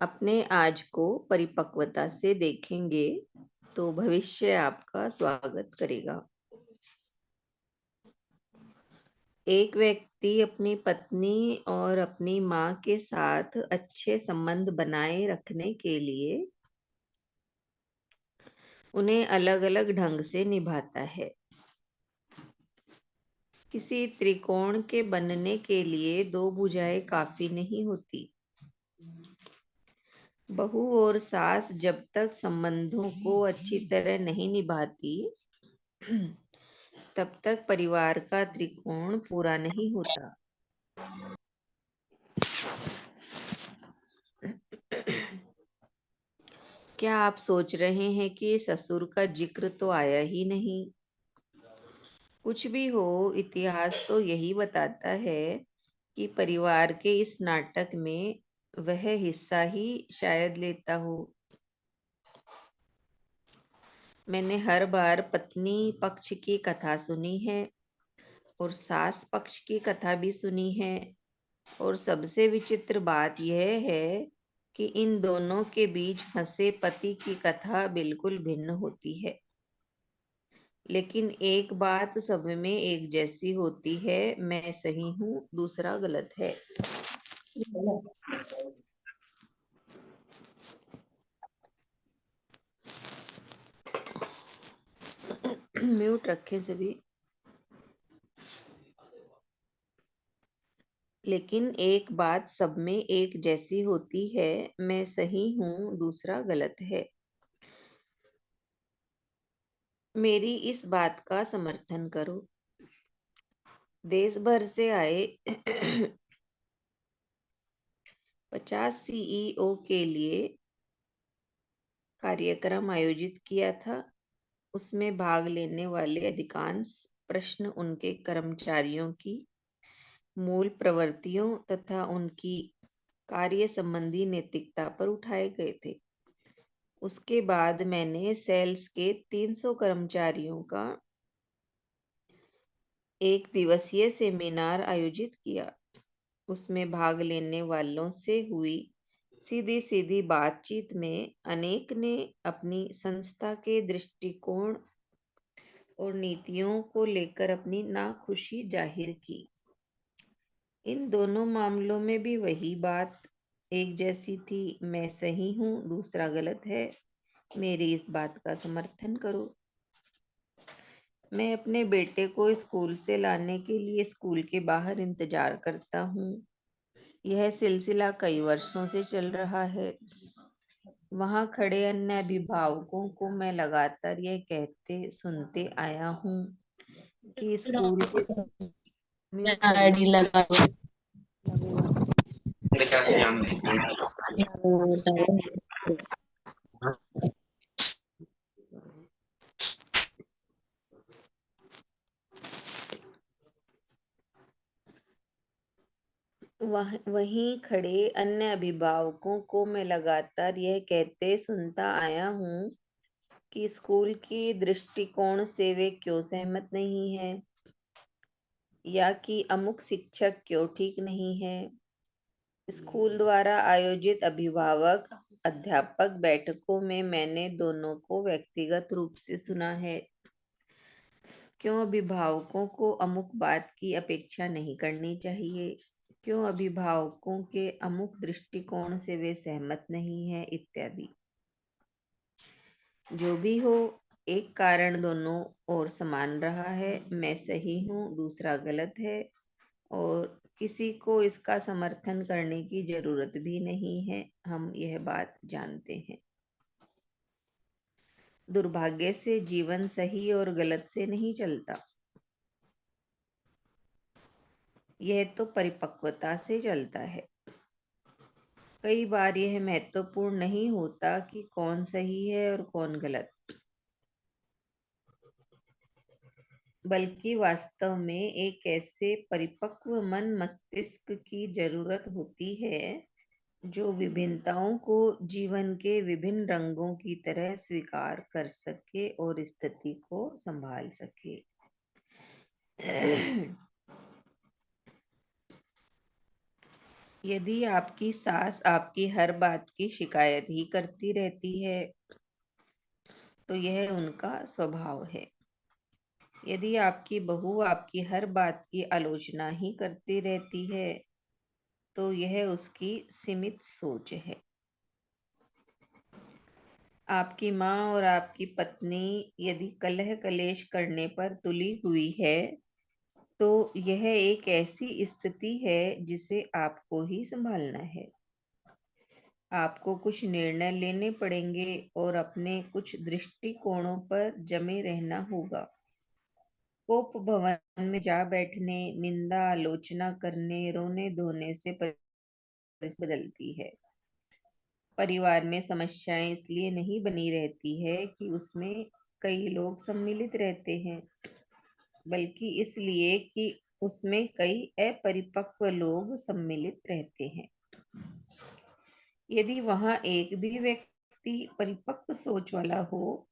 अपने आज को परिपक्वता से देखेंगे तो भविष्य आपका स्वागत करेगा। एक व्यक्ति अपनी पत्नी और अपनी माँ के साथ अच्छे संबंध बनाए रखने के लिए उन्हें अलग-अलग ढंग से निभाता है। किसी त्रिकोण के बनने के लिए दो भुजाएं काफी नहीं होती। बहू और सास जब तक संबंधों को अच्छी तरह नहीं निभाती तब तक परिवार का त्रिकोण पूरा नहीं होता। क्या आप सोच रहे हैं कि ससुर का जिक्र तो आया ही नहीं? कुछ भी हो, इतिहास तो यही बताता है कि परिवार के इस नाटक में वह हिस्सा ही शायद लेता हो। मैंने हर बार पत्नी पक्ष की कथा सुनी है और सास पक्ष की कथा भी सुनी है, और सबसे विचित्र बात यह है कि इन दोनों के बीच फंसे पति की कथा बिल्कुल भिन्न होती है। लेकिन एक बात सब में एक जैसी होती है, मैं सही हूँ, दूसरा गलत है। म्यूट रखे सभी। लेकिन एक बात सब में एक जैसी होती है, मैं सही हूँ, दूसरा गलत है। मेरी इस बात का समर्थन करो। देश भर से आए 50 सीईओ के लिए कार्यक्रम आयोजित किया था। उसमें भाग लेने वाले अधिकांश प्रश्न उनके कर्मचारियों की मूल प्रवृत्तियों तथा उनकी कार्य संबंधी नैतिकता पर उठाए गए थे। उसके बाद मैंने सेल्स के 300 कर्मचारियों का एक दिवसीय सेमिनार आयोजित किया। उसमें भाग लेने वालों से हुई सीधी सीधी बातचीत में अनेक ने अपनी संस्था के दृष्टिकोण और नीतियों को लेकर अपनी नाखुशी जाहिर की। इन दोनों मामलों में भी वही बात एक जैसी थी, मैं सही हूँ, दूसरा गलत है। मेरी इस बात का समर्थन करो। मैं अपने बेटे को स्कूल से लाने के लिए स्कूल के बाहर इंतजार करता हूँ। यह सिलसिला कई वर्षों से चल रहा है। वहां खड़े अन्य अभिभावकों को मैं लगातार यह कहते सुनते आया हूँ कि स्कूल के म्यूट करिए। आईडी लगा दो। वहीं खड़े अन्य अभिभावकों को मैं लगातार यह कहते सुनता आया हूँ कि स्कूल की दृष्टिकोण से वे क्यों सहमत नहीं है, या कि अमुक शिक्षक क्यों ठीक नहीं है। स्कूल द्वारा आयोजित अभिभावक अध्यापक बैठकों में मैंने दोनों को व्यक्तिगत रूप से सुना है। क्यों अभिभावकों को अमुक बात की अपेक्षा नहीं करनी चाहिए, क्यों अभिभावकों के अमुक दृष्टिकोण से वे सहमत नहीं है, इत्यादि। जो भी हो, एक कारण दोनों ओर समान रहा है, मैं सही हूँ, दूसरा गलत है, और किसी को इसका समर्थन करने की जरूरत भी नहीं है। हम यह बात जानते हैं। दुर्भाग्य से जीवन सही और गलत से नहीं चलता, यह तो परिपक्वता से चलता है। कई बार यह महत्वपूर्ण नहीं होता कि कौन सही है और कौन गलत, बल्कि वास्तव में एक ऐसे परिपक्व मन मस्तिष्क की जरूरत होती है जो विभिन्नताओं को जीवन के विभिन्न रंगों की तरह स्वीकार कर सके और स्थिति को संभाल सके। यदि आपकी सास आपकी हर बात की शिकायत ही करती रहती है, तो यह उनका स्वभाव है। यदि आपकी बहू आपकी हर बात की आलोचना ही करती रहती है, तो यह उसकी सीमित सोच है। आपकी माँ और आपकी पत्नी यदि कलह कलेश करने पर तुली हुई है, तो यह एक ऐसी स्थिति है जिसे आपको ही संभालना है। आपको कुछ निर्णय लेने पड़ेंगे और अपने कुछ दृष्टिकोणों पर जमे रहना होगा। कोप भवन में जा बैठने, निंदा आलोचना करने, रोने धोने से परिस्थिति बदलती है। परिवार में समस्याएं इसलिए नहीं बनी रहती है कि उसमें कई लोग सम्मिलित रहते हैं, बल्कि इसलिए कि उसमें कई अपरिपक्व लोग सम्मिलित रहते हैं। यदि वहां एक भी व्यक्ति परिपक्व सोच वाला हो,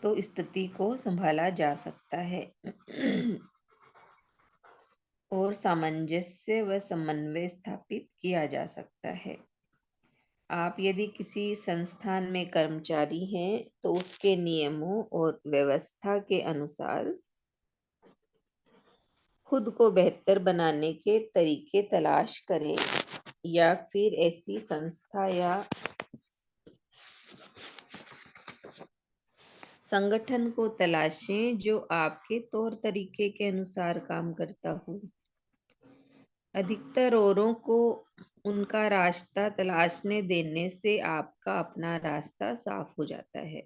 तो स्थिति को संभाला जा सकता है और सामंजस्य व समन्वय स्थापित किया जा सकता है। आप यदि किसी संस्थान में कर्मचारी हैं, तो उसके नियमों और व्यवस्था के अनुसार खुद को बेहतर बनाने के तरीके तलाश करें, या फिर ऐसी संस्था या संगठन को तलाशें जो आपके तौर तरीके के अनुसार काम करता हो। अधिकतर औरों को उनका रास्ता तलाशने देने से आपका अपना रास्ता साफ हो जाता है।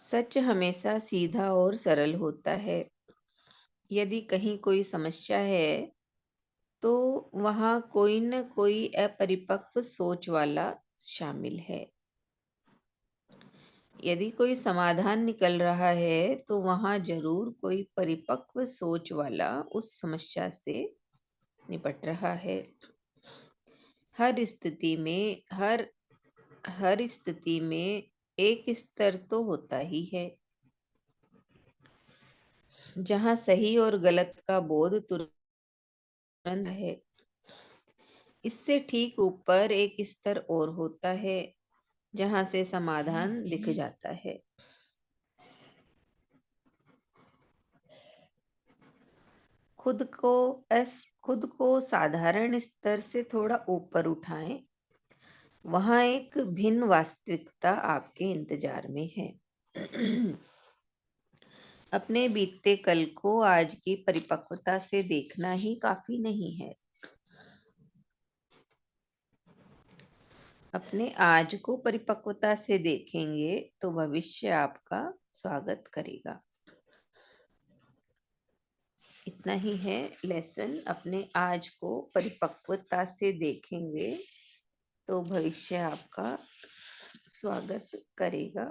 सच हमेशा सीधा और सरल होता है। यदि कहीं कोई समस्या है, तो वहां कोई न कोई अपरिपक्व सोच वाला शामिल है। यदि कोई समाधान निकल रहा है, तो वहां जरूर कोई परिपक्व सोच वाला उस समस्या से निपट रहा है। हर स्थिति में हर स्थिति में एक स्तर तो होता ही है, जहां सही और गलत का बोध तुरंत है। इससे ठीक ऊपर एक स्तर और होता है, जहां से समाधान दिख जाता है। खुद को साधारण स्तर से थोड़ा ऊपर उठाएं। वहां एक भिन्न वास्तविकता आपके इंतजार में है। अपने बीते कल को आज की परिपक्वता से देखना ही काफी नहीं है। अपने आज को परिपक्वता से देखेंगे, तो भविष्य आपका स्वागत करेगा। इतना ही है लेसन। अपने आज को परिपक्वता से देखेंगे, तो भविष्य आपका स्वागत करेगा।